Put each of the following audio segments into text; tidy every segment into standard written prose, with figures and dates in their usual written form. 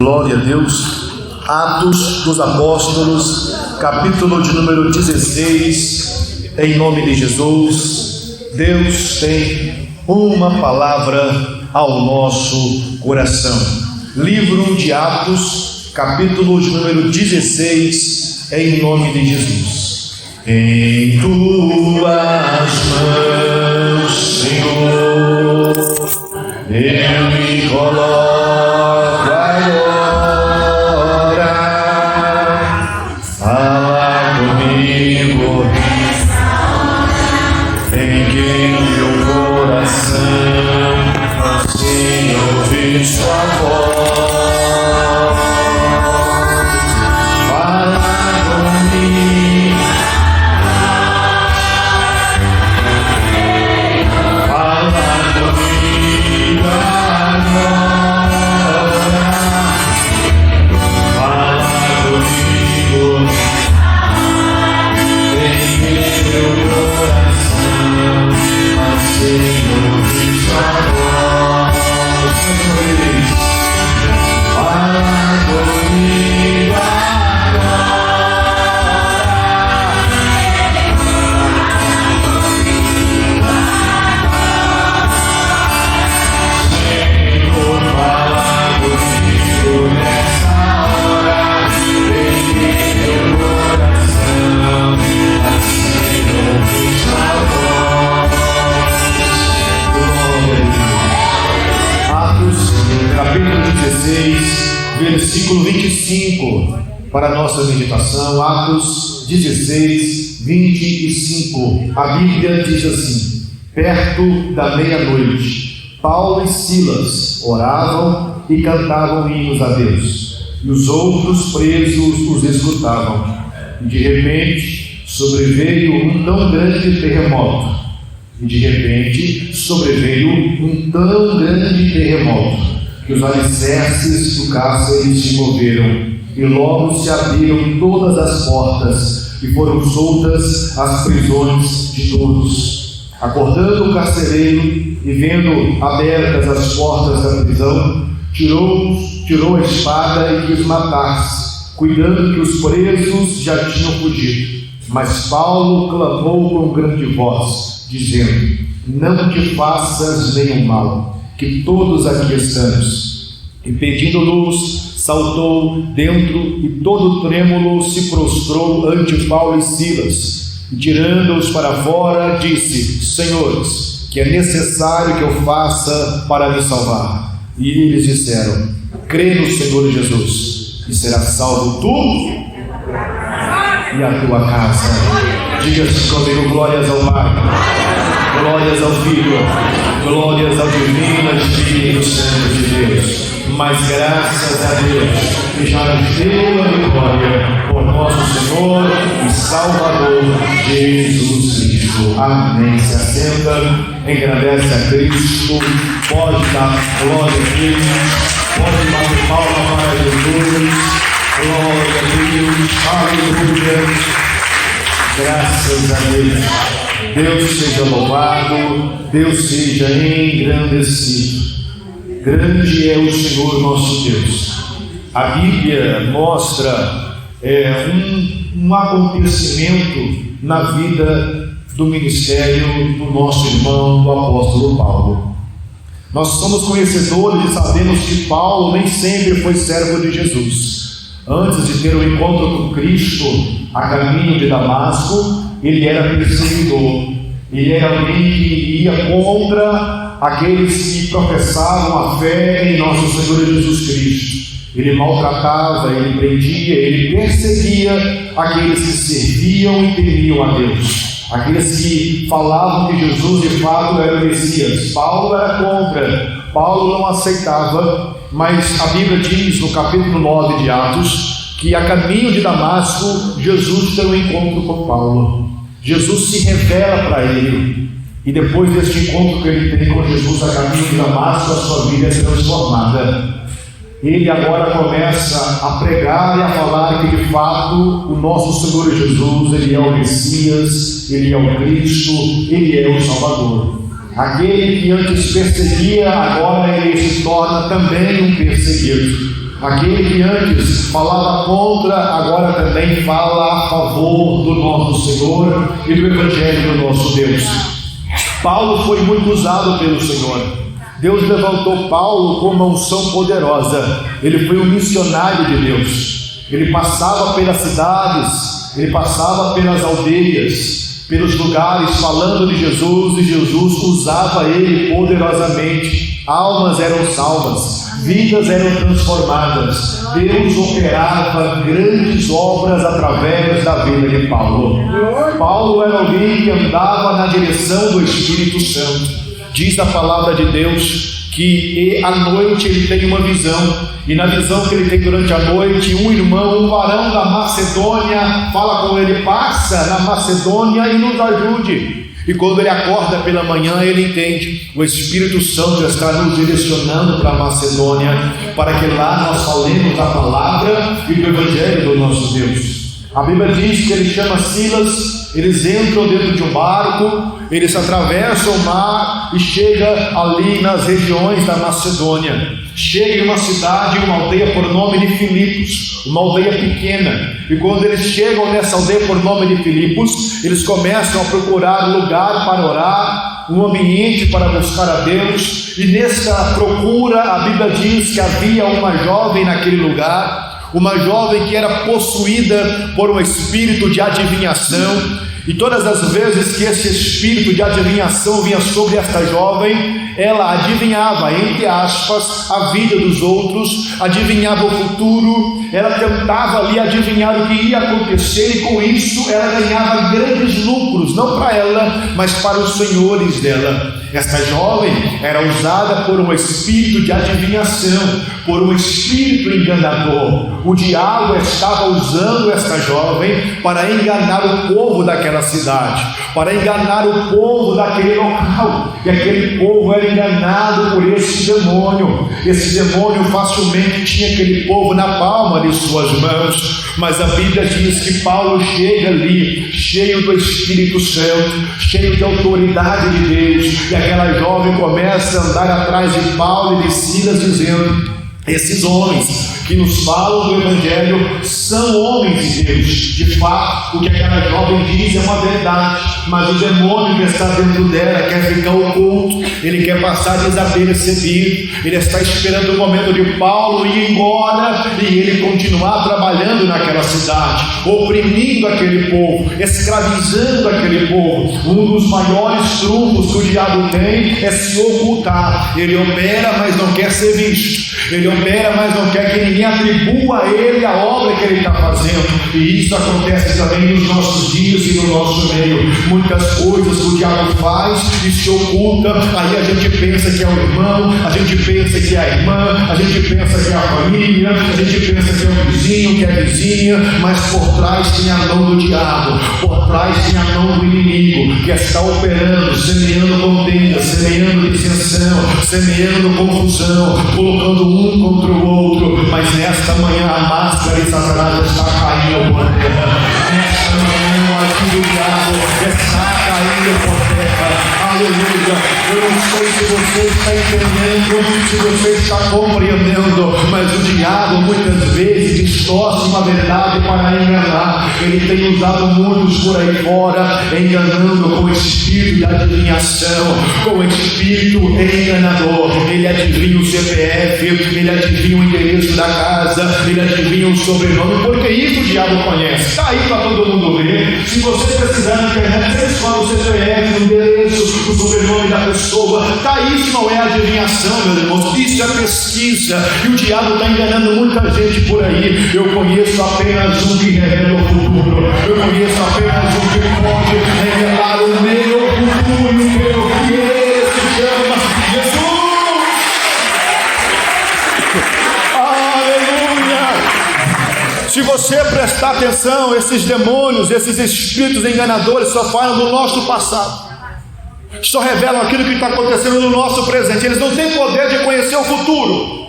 Glória a Deus. Atos dos Apóstolos, capítulo de número 16. Em nome de Jesus, Deus tem uma palavra ao nosso coração. Livro de Atos, capítulo de número 16. Em nome de Jesus. Em tuas mãos, Senhor, eu me coloco agora. Fala comigo em quem meu coração assim ouvir sua voz. Versículo 25 para a nossa meditação. Atos 16, 25. A Bíblia diz assim: perto da meia-noite, Paulo e Silas oravam e cantavam hinos a Deus, e os outros presos os escutavam. E de repente sobreveio um tão grande terremoto. Que os alicerces do cárcere se moveram, e logo se abriram todas as portas, e foram soltas as prisões de todos. Acordando o carcereiro, e vendo abertas as portas da prisão, tirou a espada e quis matar-se, cuidando que os presos já tinham fugido. Mas Paulo clamou com grande voz, dizendo: não te faças nenhum mal, que todos aqui estamos. E pedindo luz, saltou dentro e todo trêmulo se prostrou ante Paulo e Silas. E tirando-os para fora, disse: senhores, que é necessário que eu faça para me salvar? E eles disseram: crê no Senhor Jesus, e serás salvo tu e a tua casa. Diga-se comigo: glórias ao Pai, glórias ao Filho, glórias ao Divino Espírito Santo de Deus. Mas graças a Deus que já nos deu a vitória por nosso Senhor e Salvador Jesus Cristo. Amém. Se assenta, engrandece a Cristo, pode dar glória a Deus, pode bater palma para Jesus. Glória a Deus, aleluia. Graças a Deus. Deus seja louvado, Deus seja engrandecido. Grande é o Senhor nosso Deus. A Bíblia mostra um acontecimento na vida do ministério do nosso irmão, do apóstolo Paulo. Nós somos conhecedores e sabemos que Paulo nem sempre foi servo de Jesus. Antes de ter o encontro com Cristo a caminho de Damasco, ele era perseguidor. Ele era alguém que ia contra aqueles que professavam a fé em nosso Senhor Jesus Cristo. Ele maltratava, ele prendia, ele perseguia aqueles que serviam e temiam a Deus, aqueles que falavam que Jesus de fato era o Messias. Paulo era contra, Paulo não aceitava, mas a Bíblia diz no capítulo 9 de Atos que a caminho de Damasco Jesus tem um encontro com Paulo. Jesus se revela para ele. E depois deste encontro que ele tem com Jesus a caminho de Damasco, a sua vida é transformada. Ele agora começa a pregar e a falar que de fato o nosso Senhor Jesus, ele é o Messias, ele é o Cristo, ele é o Salvador. Aquele que antes perseguia, agora ele se torna também um perseguido. Aquele que antes falava contra, agora também fala a favor do nosso Senhor e do Evangelho do nosso Deus. Paulo foi muito usado pelo Senhor. Deus levantou Paulo com uma unção poderosa. Ele foi um missionário de Deus. Ele passava pelas cidades, ele passava pelas aldeias, pelos lugares falando de Jesus, e Jesus usava ele poderosamente. Almas eram salvas, vidas eram transformadas. Deus operava grandes obras através da vida de Paulo. Paulo era alguém que andava na direção do Espírito Santo. Diz a palavra de Deus que à noite ele tem uma visão, e na visão que ele tem durante a noite, um irmão, um varão da Macedônia, fala com ele: passa na Macedônia e nos ajude. E quando ele acorda pela manhã, ele entende: o Espírito Santo está nos direcionando para a Macedônia, para que lá nós falemos a palavra e do Evangelho do nosso Deus. A Bíblia diz que ele chama Silas, eles entram dentro de um barco, eles atravessam o mar e chegam ali nas regiões da Macedônia. Chega em uma cidade, uma aldeia por nome de Filipos, uma aldeia pequena. E quando eles chegam nessa aldeia por nome de Filipos, eles começam a procurar lugar para orar, um ambiente para buscar a Deus. E nessa procura, a Bíblia diz que havia uma jovem naquele lugar, uma jovem que era possuída por um espírito de adivinhação. E todas as vezes que esse espírito de adivinhação vinha sobre esta jovem, ela adivinhava, entre aspas, a vida dos outros, adivinhava o futuro, ela tentava ali adivinhar o que ia acontecer, e com isso ela ganhava grandes lucros, não para ela, mas para os senhores dela. Esta jovem era usada por um espírito de adivinhação, por um espírito enganador. O diabo estava usando esta jovem para enganar o povo daquela cidade, para enganar o povo daquele local, e aquele povo era enganado por esse demônio. Esse demônio facilmente tinha aquele povo na palma de suas mãos. Mas a Bíblia diz que Paulo chega ali, cheio do Espírito Santo, cheio de autoridade de Deus, e aquela jovem começa a andar atrás de Paulo e de Silas, dizendo: esses homens que nos falam do Evangelho são homens de Deus. De fato, o que aquela jovem diz é uma verdade, mas o demônio que está dentro dela quer ficar oculto, ele quer passar desapercebido, ele está esperando o momento de Paulo ir embora e ele continuar trabalhando naquela cidade, oprimindo aquele povo, escravizando aquele povo. Um dos maiores trunfos que o diabo tem é se ocultar. Ele opera, mas não quer ser visto. Ele opera, mas não quer que ninguém atribua a ele a obra que ele está fazendo. E isso acontece também nos nossos dias e no nosso meio. Muitas coisas que o diabo faz e se oculta. Aí a gente pensa que é o irmão, a gente pensa que é a irmã, a gente pensa que é a família, a gente pensa que é o vizinho, que é a vizinha, mas por trás tem a mão do diabo, por trás tem a mão do inimigo, que está operando, semeando contenda, semeando dissensão, semeando confusão, colocando um contra o outro. Mas nesta manhã a máscara de Satanás está caindo por terra. Nesta manhã o arquivo do diabo está caindo por terra. Aleluia. Eu não sei se você está entendendo, se você está compreendendo, mas o diabo muitas vezes distorce uma verdade para enganar. Ele tem usado muitos por aí fora, enganando com o espírito de adivinhação, com o espírito enganador. Ele adivinha o CPF, ele adivinha o endereço da casa, ele adivinha o sobrenome, porque isso o diabo conhece. Está aí para todo mundo ver. Se você precisar na internet, você escolhe o CPF, o endereço, o sobrenome da pessoa. Está aí, isso não é adivinhação, meus irmãos, isso é pesquisa. E o diabo está enganando muita gente por aí. Eu conheço apenas um que revela o futuro. Eu conheço apenas um que pode revelar o meu futuro e o meu que ele se chama Jesus. Se você prestar atenção, esses demônios, esses espíritos enganadores só falam do nosso passado, só revelam aquilo que está acontecendo no nosso presente. Eles não têm poder de conhecer o futuro.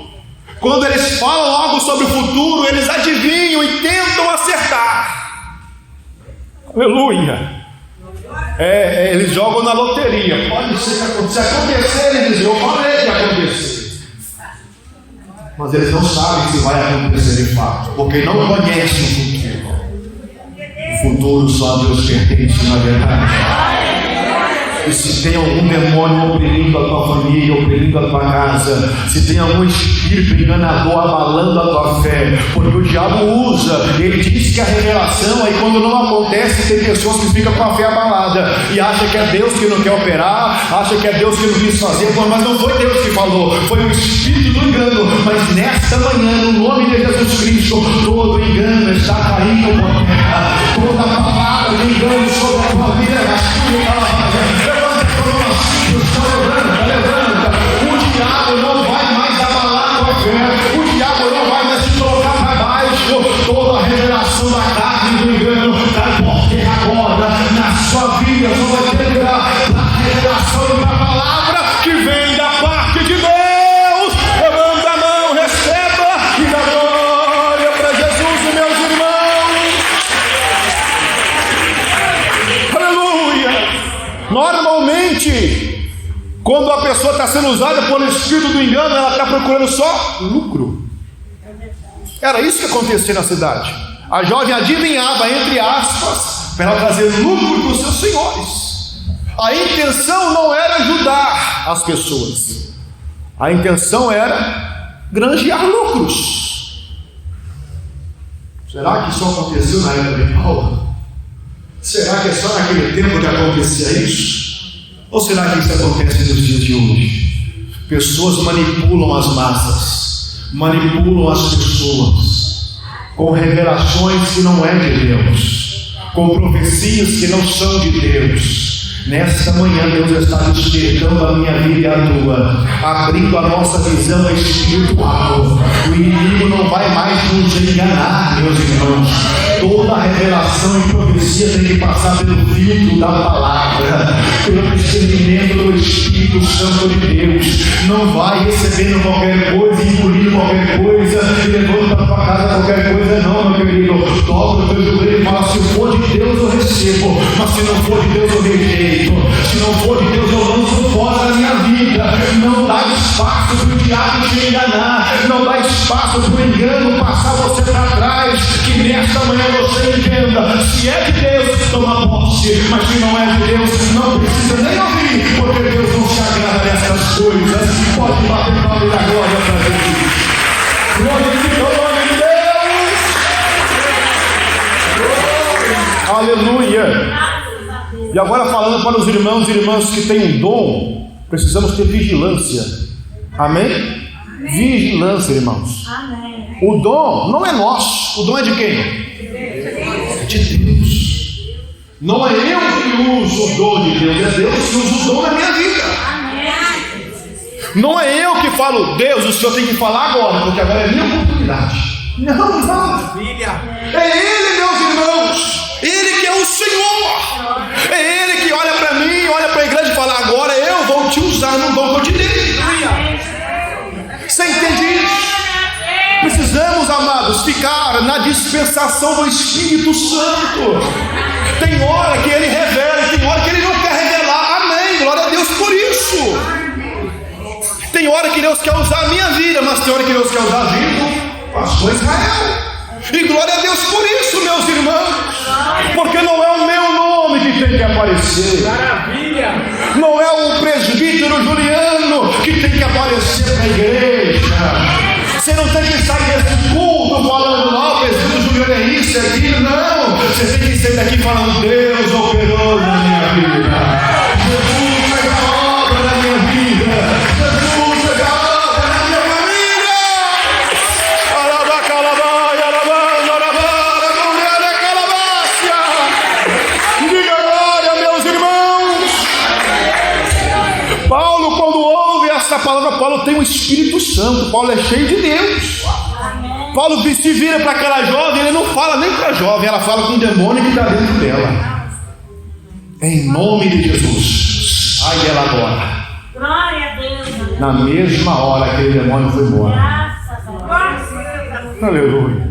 Quando eles falam algo sobre o futuro, eles adivinham e tentam acertar. Aleluia. Eles jogam na loteria. Pode ser que aconteça. Se acontecer, eles dizem: eu falei que ia acontecer. mas eles não sabem se vai acontecer de fato, porque não conhecem o futuro. O futuro só a Deus pertence, na verdade. E se tem algum demônio oprimindo a tua família, oprimindo a tua casa, se tem algum espírito enganador abalando a tua fé, porque o diabo usa, ele diz que a revelação, aí quando não acontece, tem pessoas que ficam com a fé abalada e acham que é Deus que não quer operar, acham que é Deus que não quis fazer, mas não foi Deus que falou, foi o espírito do engano. Mas nesta manhã, no nome de Jesus Cristo, todo engano está caindo por terra, toda palavra de engano sobre a tua vida, levanta. O diabo não vai mais abalar a tua fé, o diabo não vai mais te colocar para baixo. Toda a revelação da carne do engano cai por terra agora. Na sua vida só vai ter lugar a revelação da palavra que vem da parte de Deus. Levanta a mão, receba e dá glória para Jesus, meus irmãos. Aleluia. Normalmente, quando a pessoa está sendo usada pelo espírito do engano, ela está procurando só lucro. Era isso que acontecia na cidade. A jovem adivinhava, entre aspas, para ela trazer lucro para os seus senhores. A intenção não era ajudar as pessoas. A intenção era granjear lucros. Será que isso aconteceu na época de Paulo? Será que é só naquele tempo que acontecia isso? Ou será que isso acontece nos dias de hoje? Pessoas manipulam as massas, manipulam as pessoas, com revelações que não é de Deus, com profecias que não são de Deus. Nesta manhã Deus está despertando a minha vida e a tua, abrindo a nossa visão espiritual. O inimigo não vai mais nos enganar, meus irmãos. Toda revelação e profecia tem que passar pelo filtro da palavra, pelo discernimento do Espírito Santo de Deus. Não vai recebendo qualquer coisa, engolindo qualquer coisa e levando para tua casa qualquer coisa, não, meu querido. Dobra o teu joelho e fala: se for de Deus eu recebo, mas se não for de Deus eu rejeito. Se não for de Deus eu lanço fora da minha vida. Não dá espaço para o diabo te enganar, não dá espaço para o engano passar você para trás. Que nesta manhã você entenda: se é de Deus, toma posse, mas se não é de Deus, não precisa nem ouvir, porque Deus não se agrada dessas coisas. Pode bater palma da glória para Jesus. Glorifica o nome de Deus. Aleluia. E agora, falando para os irmãos e irmãs que têm um dom, precisamos ter vigilância. Amém? Vigilância, irmãos. Amém. O dom não é nosso. O dom é de quem? É de Deus. Não é eu que uso o dom de Deus, é Deus que usa o dom na minha vida. Não é eu que falo: Deus, o Senhor tem que falar agora, porque agora é minha oportunidade. Não. É Ele, meus irmãos. Ele que é o Senhor. É Ele que olha para mim, olha para a igreja e fala: agora eu vou te usar no dom que eu te dei. Você entende isso? Precisamos, amados, ficar na dispensação do Espírito Santo. Tem hora que Ele revela e tem hora que Ele não quer revelar. Amém, glória a Deus por isso. Tem hora que Deus quer usar a minha vida, mas tem hora que Deus quer usar a vida do pastor Israel. E glória a Deus por isso, meus irmãos. Porque não é o meu nome que tem que aparecer. Maravilha. Não é o presbítero Juliano que tem que aparecer na igreja. Você não tem que sair desse culto falando: não, o presbítero Juliano é isso, é aquilo. Não, você tem que sair daqui falando: Deus operou na minha vida. Jesus fez a obra na minha vida. Jesus fez a obra na minha família. Alabacalabaia, alabanda, alabanda, calabácia. Diga glória, meus irmãos. Paulo, quando ouve essa palavra, Paulo tem o Espírito Santo. Paulo é cheio de Deus. Paulo se vira para aquela jovem, ele não fala nem para a jovem, ela fala com o demônio que está dentro dela. Em nome de Jesus, sai dela agora. Glória a Deus. Na mesma hora aquele demônio foi embora. Graças a Deus. Aleluia.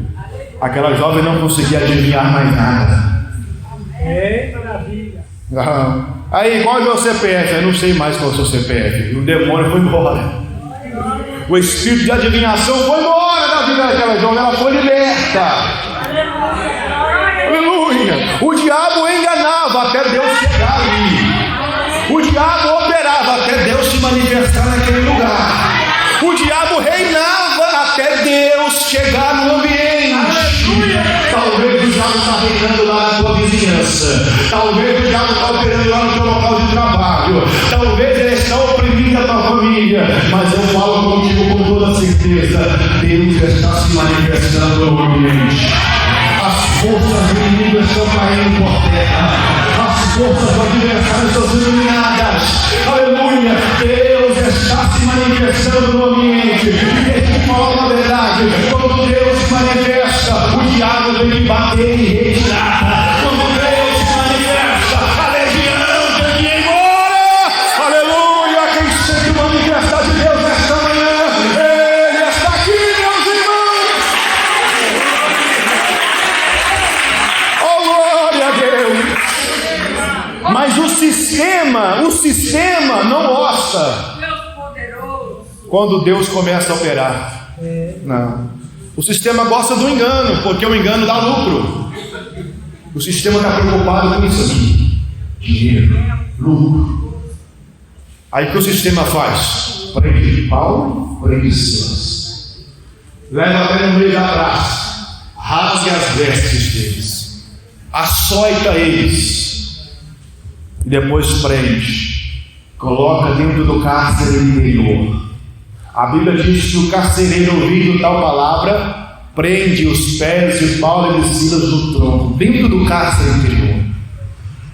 Aquela jovem não conseguia adivinhar mais nada. Eita, maravilha. Aí, qual é o meu CPF? Eu não sei mais qual é o seu CPF. O demônio foi embora. O espírito de adivinhação foi embora da vida daquela jovem, ela foi liberta. Aleluia! O diabo enganava até Deus chegar ali. O diabo operava até Deus se manifestar naquele lugar. O diabo reinava até Deus chegar no ambiente. Talvez o diabo está reinando lá na tua vizinhança. Talvez o diabo está operando lá no teu local de trabalho. Talvez ele está oprimindo a tua família. Mas eu falo contigo com toda certeza: Deus está se manifestando no ambiente. As forças do inimigo estão caindo por terra. As forças do adversário estão sendo eliminadas. Aleluia! Deus está se manifestando no ambiente. E deixa eu falar uma verdade: quando Deus se manifesta, o diabo tem que bater em retirada. Quando Deus se manifesta, a legião tem que ir embora. Aleluia! Quem sente manifestar de Deus nesta manhã, Ele está aqui, meus irmãos. Oh, glória a Deus! Mas o sistema não gosta quando Deus começa a operar. Não. O sistema gosta do engano, porque o engano dá lucro. O sistema está preocupado com isso aqui: dinheiro, lucro. Aí o que o sistema faz? Prende Paulo, prende Silas, leva até no meio da praça, rasga as vestes deles, açoita eles, e depois prende, coloca dentro do cárcere interior. A Bíblia diz que o carcereiro, ouvindo tal palavra, prende os pés de Paulo e de Silas no tronco, dentro do cárcere interior.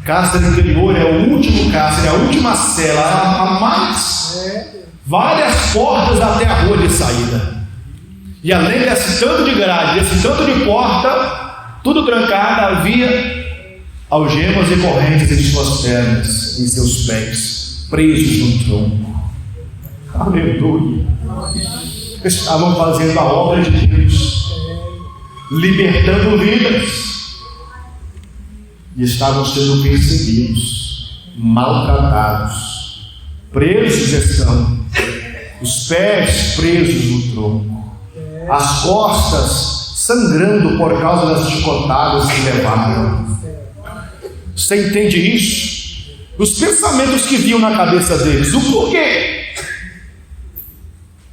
Cárcere interior é o último cárcere, a última cela, há mais várias portas até a rua de saída. E além desse tanto de grade, desse tanto de porta, tudo trancado, havia algemas e correntes em suas pernas, em seus pés, presos no tronco. Aleluia! Estavam fazendo a obra de Deus, libertando vidas, e estavam sendo perseguidos, maltratados, presos estão, os pés presos no tronco, as costas sangrando por causa das chicotadas que levaram. Você entende isso? Os pensamentos que vinham na cabeça deles, o porquê?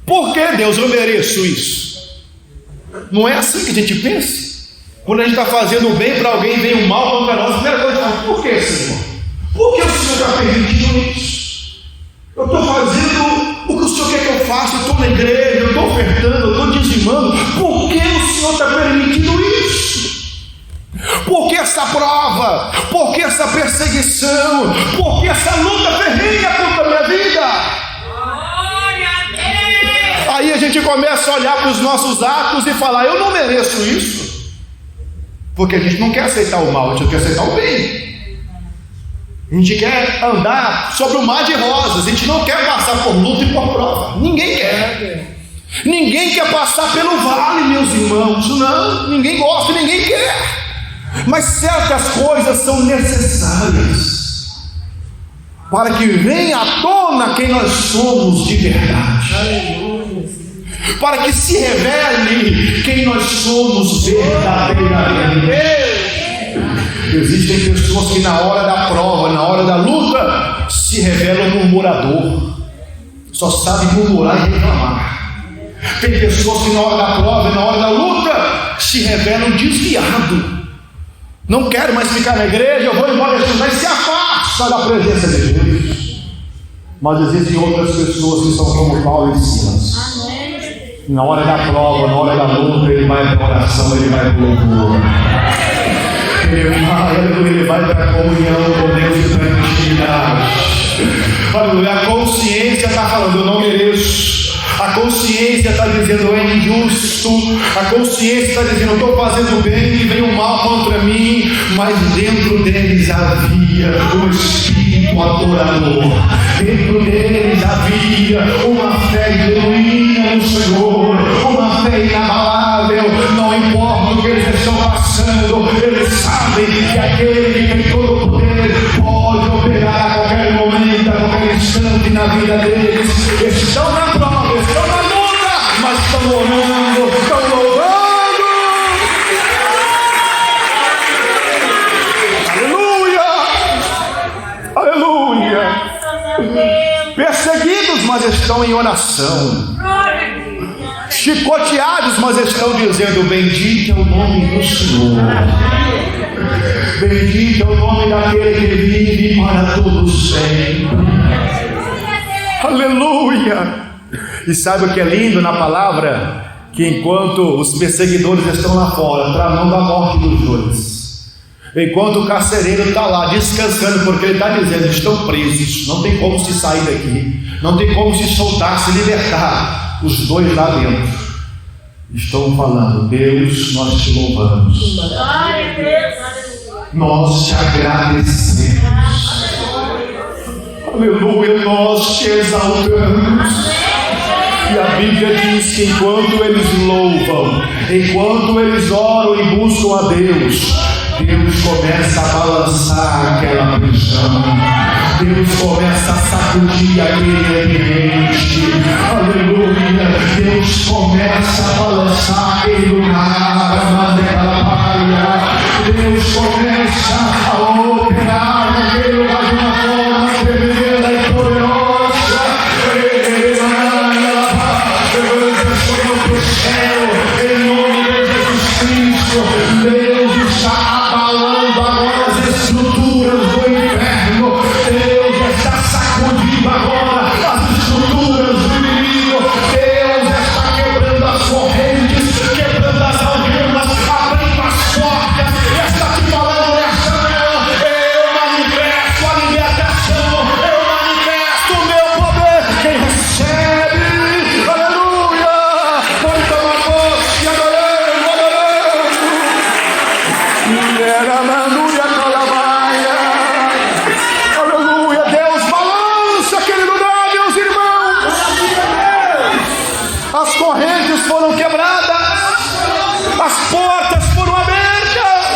Por que, Deus, eu mereço isso? Não é assim que a gente pensa? Quando a gente está fazendo o bem para alguém, vem o mal contra nós, a primeira coisa que fala: por que, Senhor? Por que o Senhor está permitindo isso? Eu estou fazendo o que o Senhor quer que eu faça, eu estou na igreja, eu estou ofertando, eu estou dizimando. Por que o Senhor está permitindo isso? Por que essa prova? Por que essa perseguição? Por que essa luta ferrenha contra a minha vida? Aí a gente começa a olhar para os nossos atos e falar: eu não mereço isso. Porque a gente não quer aceitar o mal, a gente quer aceitar o bem. A gente quer andar sobre o mar de rosas, a gente não quer passar por luta e por prova. Ninguém quer. Ninguém quer passar pelo vale, meus irmãos. Não, ninguém gosta, ninguém quer. Mas certas coisas são necessárias para que venha à tona quem nós somos de verdade. Aleluia. Para que se revele quem nós somos verdadeiramente. Existem pessoas que na hora da prova, na hora da luta, se revelam murmurador, só sabem murmurar e reclamar. Tem pessoas que na hora da prova e na hora da luta se revelam desviado. Não quero mais ficar na igreja, eu vou embora, mas se afasta da presença de Deus. Mas existem outras pessoas que são como Paulo e Silas. Na hora da prova, na hora da luta, ele vai para a oração, ele vai para o louvor. Ele vai para a comunhão com Deus e para a intimidade. Aleluia. A consciência está falando: eu não mereço. A consciência está dizendo: é injusto. A consciência está dizendo: eu estou fazendo bem e vem o mal contra mim. Mas dentro deles havia um espírito adorador. Dentro deles havia uma fé genuína no Senhor, uma fé inabalável. Não importa o que eles estão passando, eles sabem que aquele que tem todo o poder pode operar a qualquer momento, a qualquer instante na vida deles. Estão na prova, estão na luta. mas estão em oração. Chicoteados, mas estão dizendo: bendito é o nome do Senhor. Bendito é o nome daquele que vive para todos sempre. Aleluia! E sabe o que é lindo na palavra? Que enquanto os perseguidores estão lá fora, tramando a morte dos dois, enquanto o carcereiro está lá descansando, porque ele está dizendo: estão presos, não tem como se sair daqui, não tem como se soltar, se libertar. Os dois lá dentro estão falando: Deus, nós te louvamos, nós te agradecemos, aleluia, nós te exaltamos. E a Bíblia diz que enquanto eles louvam, enquanto eles oram e buscam a Deus, Deus começa a balançar aquela prisão, Deus começa a sacudir aquele ambiente, aleluia, Deus começa a balançar aquele lugar, Deus começa a operar naquele lugar de uma forma tremenda e poderosa. Em nome de Jesus Cristo, Deus está abalando agora as estruturas do inferno. Deus está sacudindo agora as estruturas do inimigo. Deus está quebrando as correntes, quebrando as algemas, abrindo as portas. Está te falando nessa manhã: eu manifesto a libertação, eu manifesto o meu poder. Quem recebe, aleluia, Deus balança aquele lugar, meus irmãos. As correntes foram quebradas, as portas foram abertas,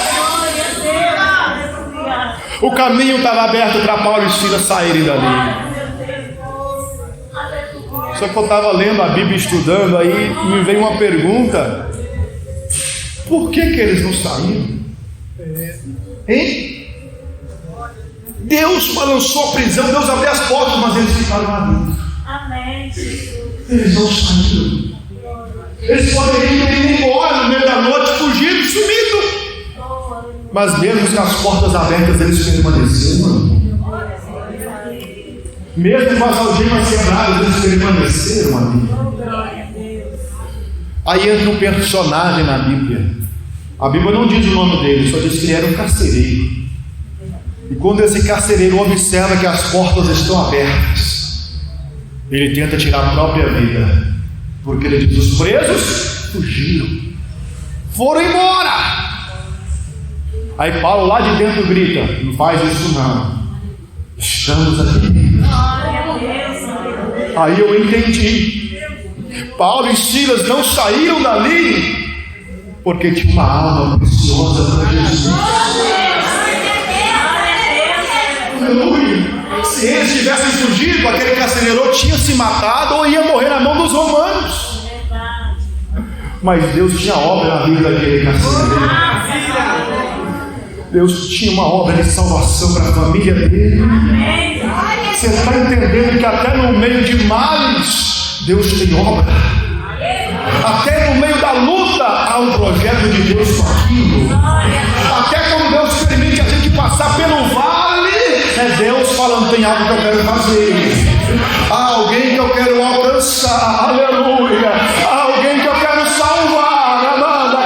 o caminho estava aberto para Paulo e Silas saírem dali. Só que eu estava lendo a Bíblia, estudando, aí me veio uma pergunta: por que eles não saíram? Hein? Deus balançou a prisão, Deus abriu as portas, mas eles ficaram lá dentro. Amém. Eles não saíram. Eles poderiam ter ido embora no meio da noite, fugido, sumido. Mas mesmo com as portas abertas, eles permaneceram. Mesmo com as algemas quebradas, eles permaneceram ali. Aí entra um personagem na Bíblia. A Bíblia não diz o nome dele, só diz que ele era um carcereiro. E quando esse carcereiro observa que as portas estão abertas, ele tenta tirar a própria vida, porque ele diz: os presos fugiram, foram embora. Aí Paulo lá de dentro grita: não faz isso não, estamos aqui dentro. Aí eu entendi: Paulo e Silas não saíram dali porque tinha uma alma preciosa para Jesus. Aleluia! Se eles tivessem fugido, aquele carcereiro tinha se matado ou ia morrer na mão dos romanos. Mas Deus tinha obra na vida daquele carcereiro. Deus tinha uma obra de salvação para a família dele. Você está entendendo que até no meio de males, Deus tem obra? Até no meio da luta há um projeto de Deus com aquilo. Até quando Deus permite a gente passar pelo vale, é Deus falando: tem algo que eu quero fazer, há alguém que eu quero alcançar, aleluia, há alguém que eu quero salvar, amanda,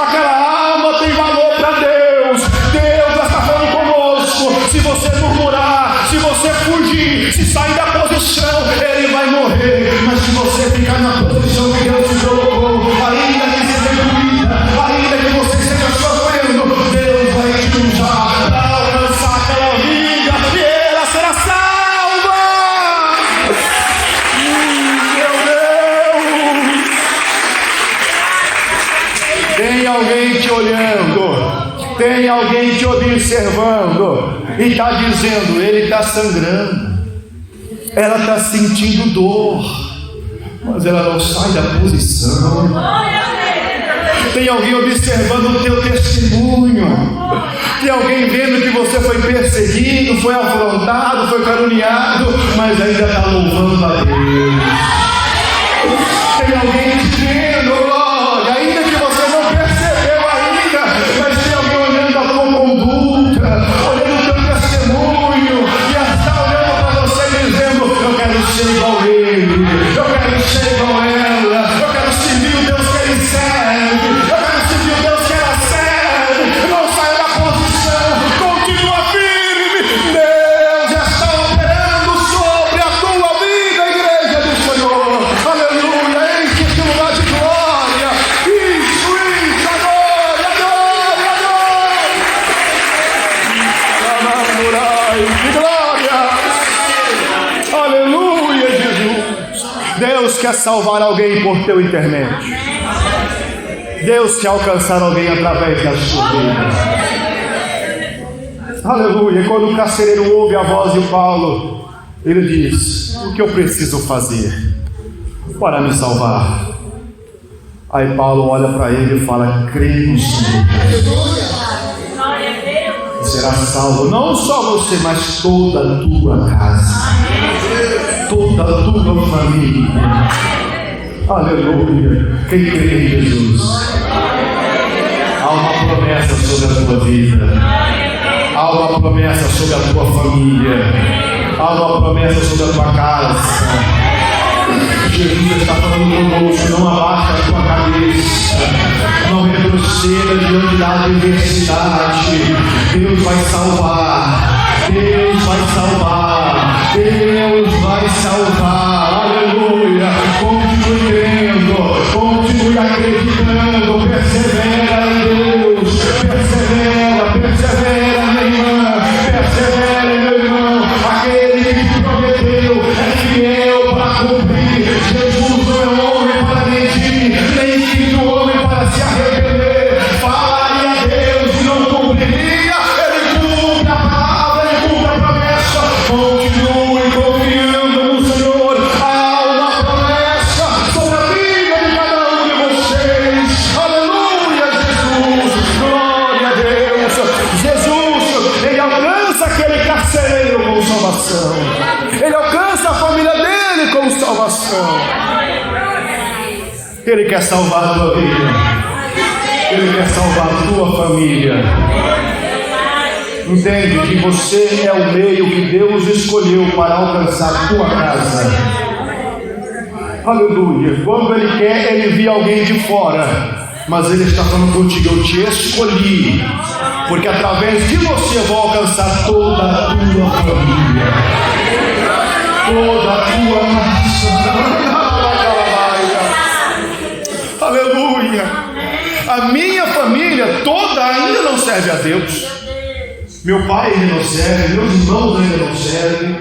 aquela alma tem valor para Deus. Deus está falando conosco. Se você murmurar, se você fugir, se sair da posição, ele vai morrer. Mas se você ficar na posição que Deus te colocou, ainda que seja doída, ainda que você esteja sofrendo, Deus vai te usar para alcançar aquela vida e ela será salva. Meu Deus! Tem alguém te olhando, tem alguém te observando e está dizendo: ele está sangrando, ela está sentindo dor, mas ela não sai da posição. Tem alguém observando o teu testemunho. Tem alguém vendo que você foi perseguido, foi afrontado, foi caluniado, mas ainda está louvando a Deus. Tem alguém te vendo, glória, ainda que você não percebeu ainda, mas tem alguém olhando a tua conduta, olhando o teu testemunho, e está olhando para você e dizendo: eu quero ser igual a ele, eu quero ser igual a ela, eu quero servir o Deus que ele serve, eu quero servir o Deus que ela serve. Não saia da posição, continua firme. Deus está operando sobre a tua vida, igreja do Senhor. Aleluia, enche esse lugar de glória. Isso, glória, glória, glória. Que glória. Aleluia, Jesus. Deus quer salvar alguém por teu intermédio. Deus quer alcançar alguém através da sua vida. Aleluia. Quando o carcereiro ouve a voz de Paulo, ele diz: o que eu preciso fazer para me salvar? Aí Paulo olha para ele e fala: crê no Senhor, será salvo, não só você, mas toda a tua casa, toda a tua família. Aleluia. Quem crê em Jesus? Há uma promessa sobre a tua vida. Há uma promessa sobre a tua família. Há uma promessa sobre a tua casa. Jesus está falando conosco: não abaixa a tua cabeça, não retroceda diante da adversidade. Deus vai salvar, Deus vai salvar, Deus vai salvar. Aleluia. Continue crendo, continue acreditando, persevera em Deus, persevera, persevera, minha irmã, persevera, meu irmão. Aquele que te prometeu é fiel para cumprir. Jesus não é homem para mentir, nem filho do homem para se arrepender. Falaria a Deus e não cumpriria. Ele cumpre a palavra, ele cumpre a promessa. Continue confiando no Senhor. Há uma promessa sobre a vida de cada um de vocês. Aleluia, Jesus. Glória a Deus. Jesus, ele alcança aquele carcereiro com salvação. Ele alcança a família dele com salvação. Ele quer salvar a tua vida. Ele quer salvar a tua família. Entende que você é o meio que Deus escolheu para alcançar a tua casa. Aleluia. Quando ele quer, ele envia alguém de fora, mas ele está falando contigo: eu te escolhi, porque através de você eu vou alcançar toda a tua família, toda a tua nação. Aleluia. A minha família toda ainda não serve a Deus. Meu pai ainda não serve, meus irmãos ainda não servem,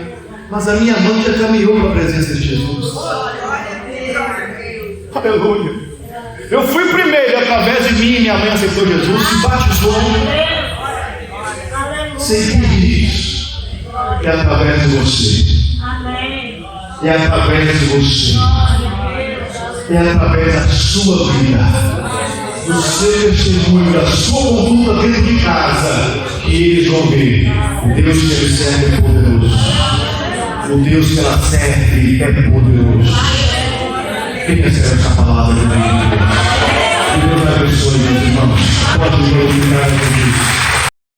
mas a minha mãe já caminhou para a presença de Jesus. Aleluia. Eu fui primeiro, através de mim minha mãe aceitou Jesus, se batizou. Seguir isso é através de você. É através de você. É através da sua vida, do seu testemunho, da sua conduta dentro de casa, que eles vão ver o Deus que ele serve é poderoso. O Deus que ela serve é poderoso. Quem recebe essa palavra de Deus? Que Deus abençoe, meus irmãos. Pode glorificar.